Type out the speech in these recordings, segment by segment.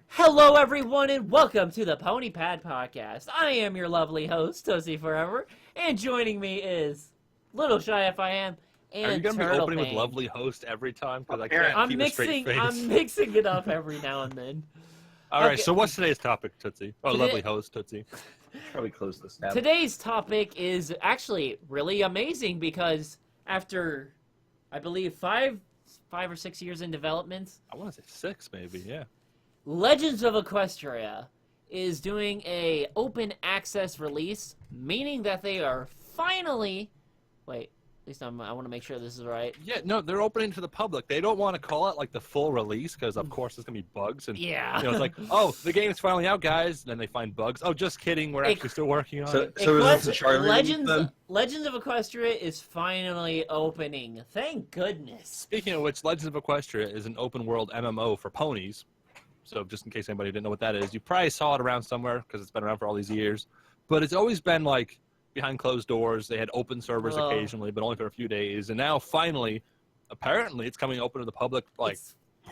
Hello, everyone, and welcome to the Pony Pad Podcast. I am your lovely host, Tootsie Forever, and joining me is LittleshyFIM and Are you going to be Turtle opening Pain. with lovely host every time? Because I can't I'm keep a straight face. I'm mixing it up every now and then. All right, Okay. so what's today's topic, Tootsie? Oh, Today- lovely host, Tootsie. Probably close this tab. Today's topic is actually really amazing because after, I believe, five or 6 years in development, I want to say 6, maybe, yeah. Legends of Equestria is doing a open access release, meaning that they are finally... Wait, at least I want to make sure this is right. Yeah, no, they're opening to the public. They don't want to call it like the full release because, of course, there's going to be bugs. And, Yeah. You know, it's like, oh, the game's finally out, guys. And then they find bugs. Oh, just kidding. We're actually still working on it. So is this a Charlie Legends of Equestria is finally opening. Thank goodness. Speaking of which, Legends of Equestria is an open world MMO for ponies. So just in case anybody didn't know what that is, you probably saw it around somewhere because it's been around for all these years. But it's always been like behind closed doors. They had open servers occasionally, but only for a few days. And now finally, apparently, it's coming open to the public like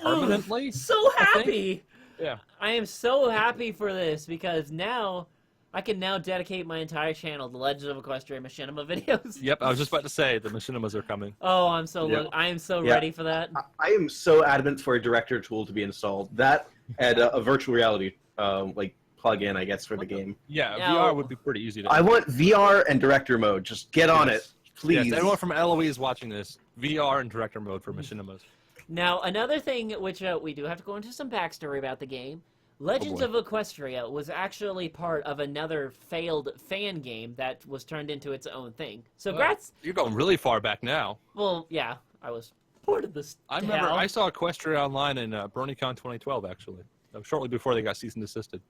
permanently. So happy. Yeah. I am so happy for this because now I can now dedicate my entire channel to Legends of Equestria Machinima videos. Yep, I was just about to say the machinimas are coming. Oh, I'm so ready for that. I am so adamant for a director tool to be installed. That and a virtual reality like plug-in, I guess, for the game. Yeah, Now- VR would be pretty easy to. I want VR and director mode. Just get on it, please. Yes, anyone from LOE is watching this. VR and director mode for machinimas. Now, another thing which we do have to go into some backstory about the game. Legends of Equestria was actually part of another failed fan game that was turned into its own thing. So, grats. You're going really far back now. Well, yeah, I was part of this. I remember I saw Equestria online in BronyCon 2012, actually. Shortly before they got cease and desisted.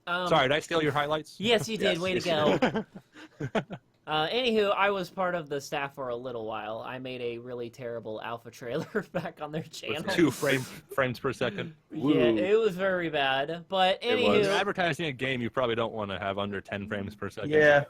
Sorry, did I steal your highlights? Yes, you did. Yes, Way to go. Anywho, I was part of the staff for a little while. I made a really terrible alpha trailer back on their channel. With 2 frames per second. Yeah, it was very bad. But If anywho, you're advertising a game, you probably don't want to have under 10 frames per second. Yeah.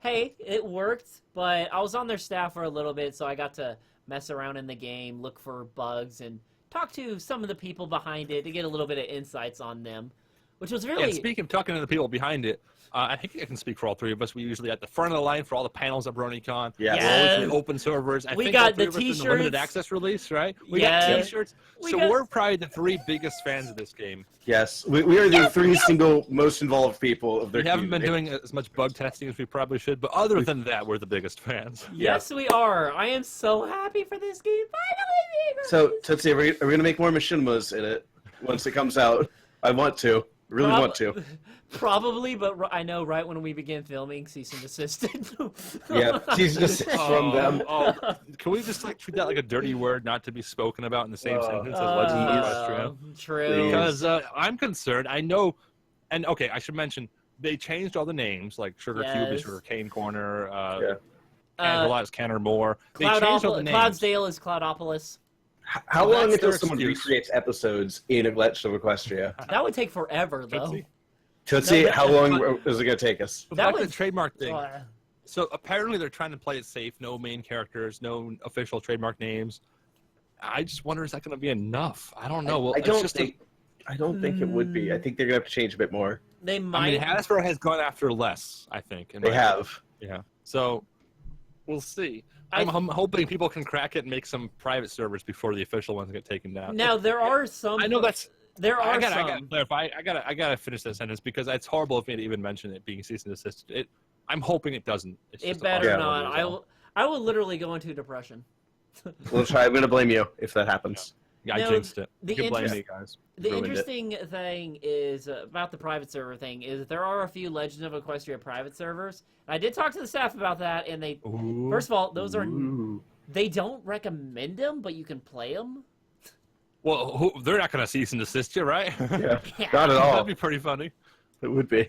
hey, it worked. But I was on their staff for a little bit, so I got to mess around in the game, look for bugs, and talk to some of the people behind it to get a little bit of insights on them. Which was really... Yeah, speaking of talking to the people behind it, I think I can speak for all 3 of us. We usually at the front of the line for all the panels at BronyCon. Yes. We're always in the open servers. I We think got all 3 the of us in t-shirts. limited access release, right? We Yeah. got t-shirts. We're probably the 3 biggest fans of this game. Yes. We are the 3 single most involved people of their We haven't been community. doing as much bug testing as we probably should, but other than that, we're the biggest fans. Yes, we are. I am so happy for this game. Finally! So, Tootsie, are we going to make more machinimas in it once it comes out? I want to. Really want to. Probably, but I know right when we begin filming, cease and desist. Yeah, cease and desist from them. Can we just like treat that like a dirty word not to be spoken about in the same sentence as Legends of Equestria? True. Because I'm concerned. I know, and okay, I should mention they changed all the names, like Sugar Cube is Sugar Cane Corner, Canterlot is Canter Moore. They changed all the names. Cloudsdale is Cloudopolis. How Well, long that's until their someone excuse. recreates episodes in a Legend of Equestria? That would take forever, though. Tootsie? Tootsie, No, how long is it going to take us? But That back to was- the trademark thing. Uh, So apparently they're trying to play it safe. No main characters, no official trademark names. I just wonder, is that going to be enough? I don't know. Well, I don't it's just think. I don't think it would be. I think they're going to have to change a bit more. they I might. mean, Hasbro has gone after less, I think. They have. Yeah. So we'll see. I'm hoping people can crack it and make some private servers before the official ones get taken down. Now, there are some... I know that's... There are I gotta some... clarify. I gotta finish that sentence because it's horrible of me to even mention it being cease and desist. I'm hoping it doesn't. It's It just a better possibility not. is all. I will literally go into depression. We'll try. I'm going to blame you if that happens. Yeah, No, I jinxed it. the You can blame interest- me, guys. The Ruined it. interesting thing is about the private server thing is there are a few Legends of Equestria private servers. I did talk to the staff about that, and they... Ooh. First of all, those are... Ooh. They don't recommend them, but you can play them. Well, they're not gonna cease and desist you, right? Yeah, Yeah. not at all. That'd be pretty funny. It would be.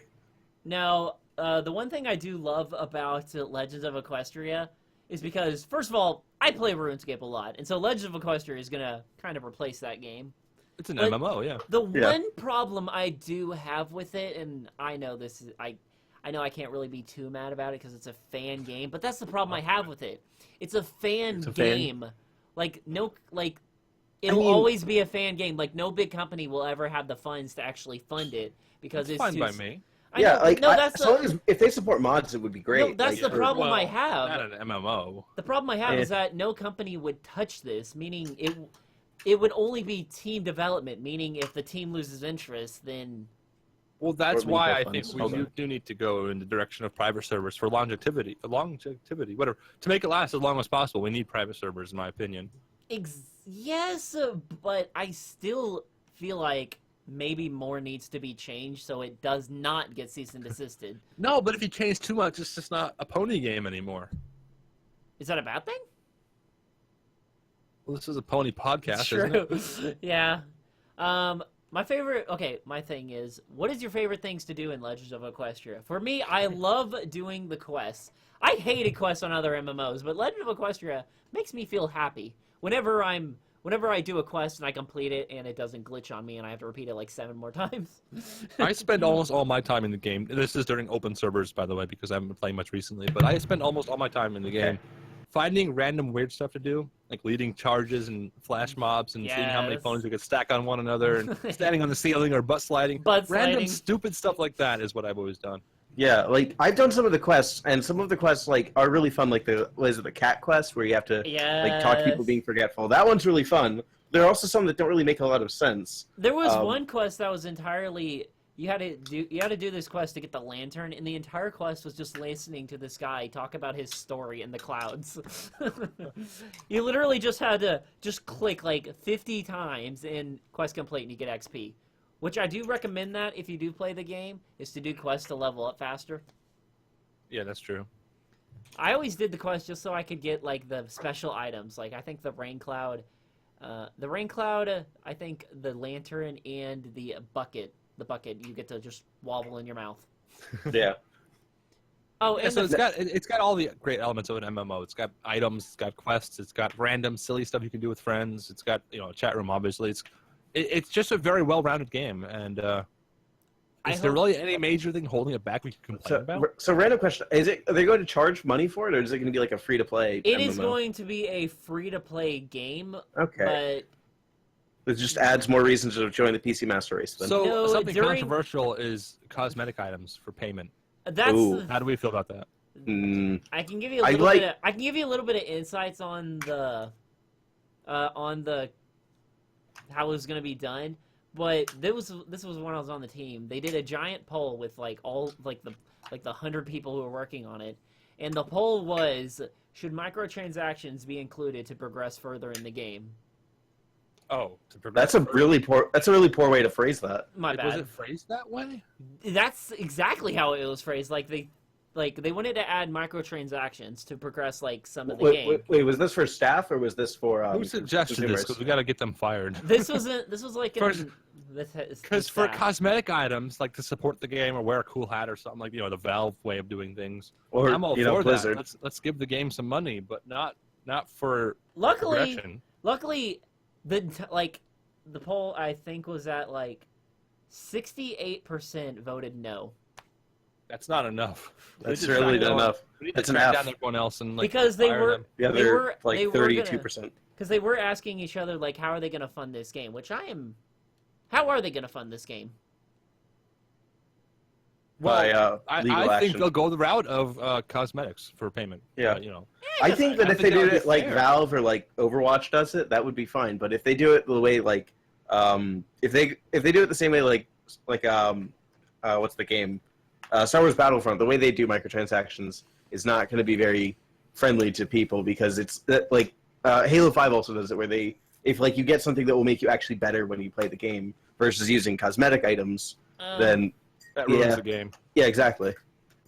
Now, the one thing I do love about Legends of Equestria is because, first of all, I play RuneScape a lot, and so Legends of Equestria is going to kind of replace that game. It's an But- MMO, yeah. The Yeah. one problem I do have with it, and I know this is... I know I can't really be too mad about it because it's a fan game, but that's the problem I have with it. It's a fan It's a fan. game. Like, no... Like... it'll always be a fan game. Like, no big company will ever have the funds to actually fund it because it's fine too... by me. As long as if they support mods, it would be great. No, that's the problem I have. Not an MMO. The problem I have is that no company would touch this, meaning it would only be team development, meaning if the team loses interest, then... Well, that's why I think we do need to go in the direction of private servers for longevity, whatever. To make it last as long as possible, we need private servers, in my opinion. Yes, but I still feel like maybe more needs to be changed so it does not get cease and desisted. No, but if you change too much, it's just not a pony game anymore. Is that a bad thing? Well, this is a pony podcast, True. isn't it? Yeah. My thing is, what is your favorite things to do in Legends of Equestria? For me, I love doing the quests. I hated quests on other MMOs, but Legend of Equestria makes me feel happy. Whenever I do a quest and I complete it and it doesn't glitch on me and I have to repeat it like 7 more times. I spend almost all my time in the game. This is during open servers, by the way, because I haven't been playing much recently, but I spend almost all my time in the game finding random weird stuff to do, like leading charges and flash mobs and seeing how many ponies we could stack on one another and standing on the ceiling or butt sliding. Random stupid stuff like that is what I've always done. Yeah, like I've done some of the quests, and some of the quests like are really fun. Like the cat quest where you have to like talk to people being forgetful. That one's really fun. There are also some that don't really make a lot of sense. There was one quest that was entirely you had to do this quest to get the lantern, and the entire quest was just listening to this guy talk about his story in the clouds. You literally just had to click like 50 times in quest complete and you get XP. Which I do recommend that if you do play the game, is to do quests to level up faster. Yeah, that's true. I always did the quest just so I could get like the special items. Like I think the rain cloud, I think the lantern and the bucket you get to just wobble in your mouth. Yeah. Oh, and so it's got all the great elements of an MMO. It's got items, it's got quests, it's got random silly stuff you can do with friends. It's got a chat room, obviously. It's just a very well-rounded game, and is there really any major thing holding it back we can complain about? So, random question: are they going to charge money for it, or is it going to be like a free-to-play? It MMO? is going to be a free-to-play game. Okay. But it just adds more reasons to join the PC Master Race. Then. So something controversial is cosmetic items for payment. How do we feel about that? I can give you a little bit. I can give you a little bit of insights on the how it was going to be done, but this was when I was on the team. They did a giant poll with like all the 100 people who were working on it, and the poll was: should microtransactions be included to progress further in the game? Oh, to progress. That's a really poor way to phrase that. My bad. Was it phrased that way? That's exactly how it was phrased. They wanted to add microtransactions to progress like some of the game. Wait, was this for staff or was this for? Who suggested this? Because we got to get them fired. This was like because for cosmetic items, like to support the game or wear a cool hat or something, like the Valve way of doing things. Or I'm all for Blizzard. that. Let's give the game some money, but not for Luckily, the poll I think was at like 68% voted no. That's not enough. That's really not enough. We need to That's an track F. down everyone else and because they were them. Yeah, they're like 32%. Because they were asking each other like, how are they going to fund this game? How are they going to fund this game? Well, By I think they'll go the route of cosmetics for payment. Yeah. I think that if they did it like fair. Valve or like Overwatch does it, that would be fine. But if they do it the way like, if they do it the same way like what's the game? Star Wars Battlefront, the way they do microtransactions is not going to be very friendly to people because it's like Halo 5 also does it, where if like you get something that will make you actually better when you play the game versus using cosmetic items, then that ruins the game. Yeah, exactly.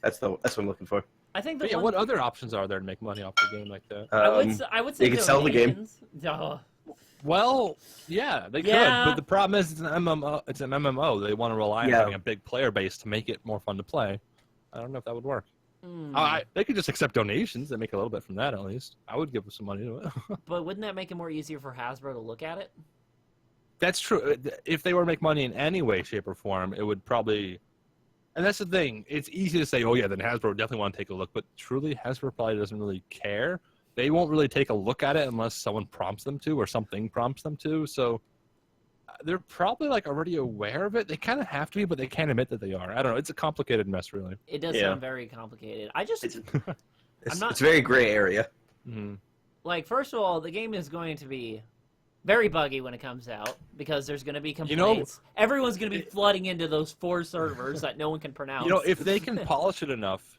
That's what I'm looking for. I think what other options are there to make money off the game like that? I would say they could sell the game. Oh. Well, yeah, they could, but the problem is it's an MMO. It's an MMO. They want to rely on having a big player base to make it more fun to play. I don't know if that would work. They could just accept donations and make a little bit from that at least. I would give them some money to it. But wouldn't that make it more easier for Hasbro to look at it? That's true. If they were to make money in any way, shape, or form, it would probably... And that's the thing. It's easy to say, oh yeah, then Hasbro would definitely want to take a look. But truly, Hasbro probably doesn't really care. they won't really take a look at it unless someone prompts them to or something prompts them to. So they're probably like already aware of it. They kind of have to be, but they can't admit that they are. I don't know. It's a complicated mess, really. It does sound very complicated. It's a very gray area. Mm-hmm. Like, first of all, the game is going to be very buggy when it comes out because there's going to be complaints. Everyone's going to be flooding into those 4 servers that no one can pronounce. You know, if they can polish it enough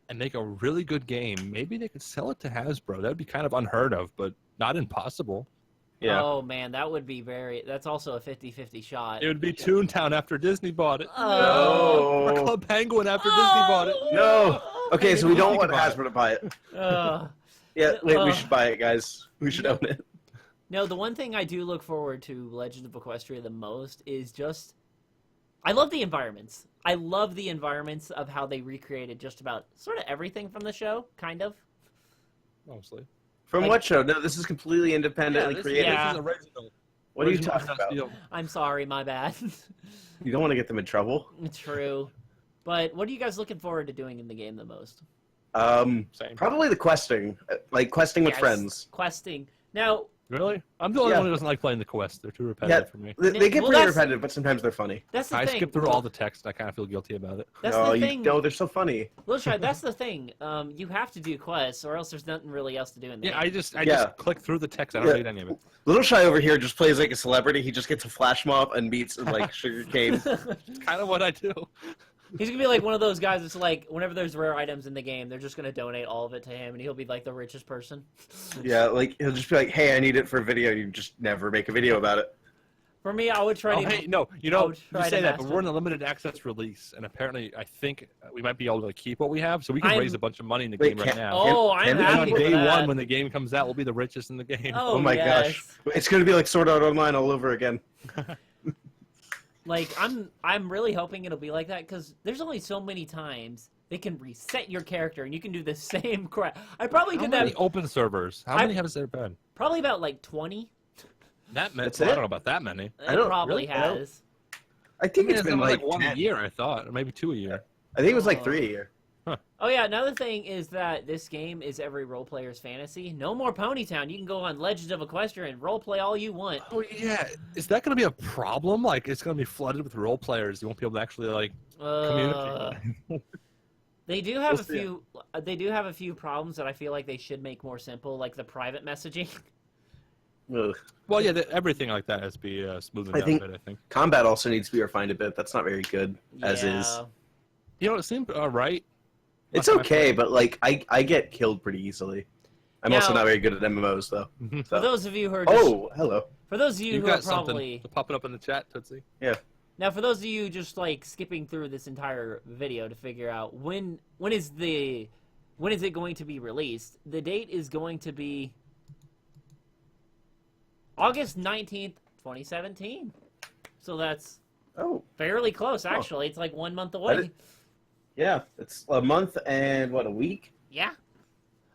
and make a really good game, maybe they could sell it to Hasbro. That would be kind of unheard of, but not impossible. Yeah. Oh, man, that would be that's also a 50-50 shot. It would be Toontown after Disney bought it. Oh. Or Club Penguin after Disney bought it. No. Okay, so we don't want Hasbro to buy it. Yeah, wait, we should buy it, guys. We should own it. No, the one thing I do look forward to Legend of Equestria the most is just... I love the environments. I love the environments of how they recreated just about sort of everything from the show, kind of. Mostly. From what show? No, this is completely independently created. Yeah. This is original. What are you talking about? I'm sorry, my bad. You don't want to get them in trouble. True. But what are you guys looking forward to doing in the game the most? Same. Probably the questing. Like, questing with friends. Questing. Now... Really? I'm the only one who doesn't like playing the quests. They're too repetitive for me. They get pretty repetitive, but sometimes they're funny. That's the I thing. skip through all the text, and I kind of feel guilty about it. That's the thing. No, they're so funny. LittleshyFIM, that's the thing. You have to do quests, or else there's nothing really else to do in the game. I just click through the text. I don't read any of it. LittleshyFIM over here just plays like a celebrity. He just gets a flash mob and meets like sugarcane. It's kind of what I do. He's gonna be like one of those guys that's like, whenever there's rare items in the game, they're just gonna donate all of it to him, and he'll be like the richest person. Yeah, like he'll just be like, "Hey, I need it for a video." You just never make a video about it. For me, I would try to. Hey, no, you know, you say that, but master. we're in a limited access release, and apparently, I think we might be able to keep what we have, so we can raise a bunch of money in the game right now. Oh, I'm happy on for day that. 1, when the game comes out, we'll be the richest in the game. Oh my gosh, it's gonna be like Sword Art Online all over again. Like, I'm really hoping it'll be like that, because there's only so many times they can reset your character, and you can do the same crap. I probably did that. How many open servers? How many has there been? Probably about, like, 20. That many? That's I it? don't know about that many. It probably has. I think it's been like 1 a 10. year, I thought, or maybe 2 a year. I think it was like 3 a year. Oh yeah, another thing is that this game is every role player's fantasy. No more Ponytown. You can go on Legends of Equestria and role play all you want. Oh yeah, is that going to be a problem? Like, it's going to be flooded with role players. You won't be able to actually like communicate. They do have a few. They do have a few problems that I feel like they should make more simple, like the private messaging. Ugh. Well, yeah, everything like that has to be smoothened out a bit, I think. Combat also needs to be refined a bit. That's not very good as is. You know, it seemed alright. It's okay, but like I get killed pretty easily. I'm also not very good at MMOs though. For those of you who are just, hello. For those of you who got are probably popping up in the chat, Tootsie. Yeah. Now, for those of you just like skipping through this entire video to figure out when is it going to be released, the date is going to be August 19th, 2017. So that's fairly close, actually. It's like 1 month away. Yeah, it's a month and a week? Yeah.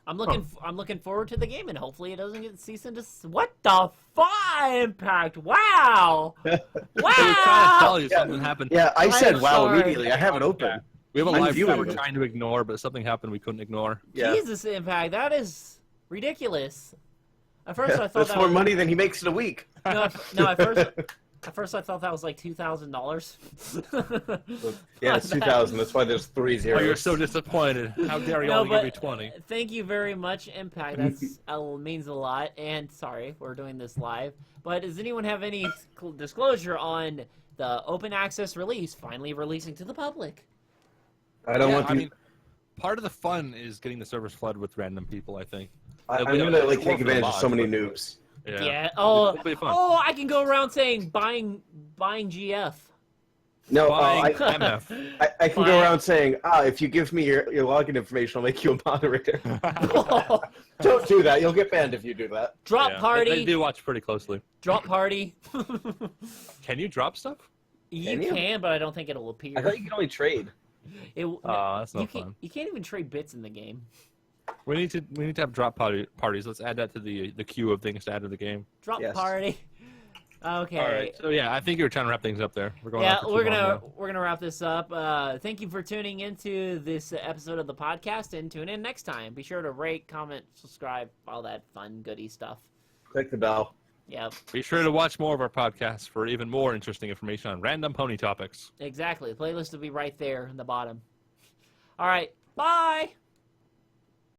I'm looking forward to the game, and hopefully it doesn't get cease and desist. What the Impact? Wow! Wow! We're trying to tell you something happened. Yeah, I said wow sorry. immediately. I have it open. We have a I'm live view viewing we're it. trying to ignore, but something happened we couldn't ignore. Yeah. Jesus, Impact, that is ridiculous. At first, I thought That's that more was, money than he makes in a week. No, at first I thought that was like $2,000. Yeah, it's 2,000. That's why there's 3 zeros. Oh, you're so disappointed. How dare you only give me 20? Thank you very much, Impact. That's means a lot. And sorry, we're doing this live. But does anyone have any disclosure on the open access release finally releasing to the public? I don't want to. I mean, part of the fun is getting the servers flooded with random people, I think. I'm going to take advantage of so many noobs. Yeah. It'll be fun. Oh, I can go around saying buying GF. No, Buying MF. I can go around saying, if you give me your login information, I'll make you a moderator. Don't do that. You'll get banned if you do that. Drop party. They do watch pretty closely. Drop party. Can you drop stuff? You can, but I don't think it'll appear. I thought you could only trade. That's no fun. You can't even trade bits in the game. We need to have drop parties. Let's add that to the queue of things to add to the game. Drop party. Okay. All right. So yeah, I think you were trying to wrap things up there. We're going. Yeah, on for too we're long gonna now. we're gonna wrap this up. Thank you for tuning into this episode of the podcast, and tune in next time. Be sure to rate, comment, subscribe, all that fun goody stuff. Click the bell. Yep, Be sure to watch more of our podcasts for even more interesting information on random pony topics. exactly. The playlist will be right there in the bottom. All right, bye.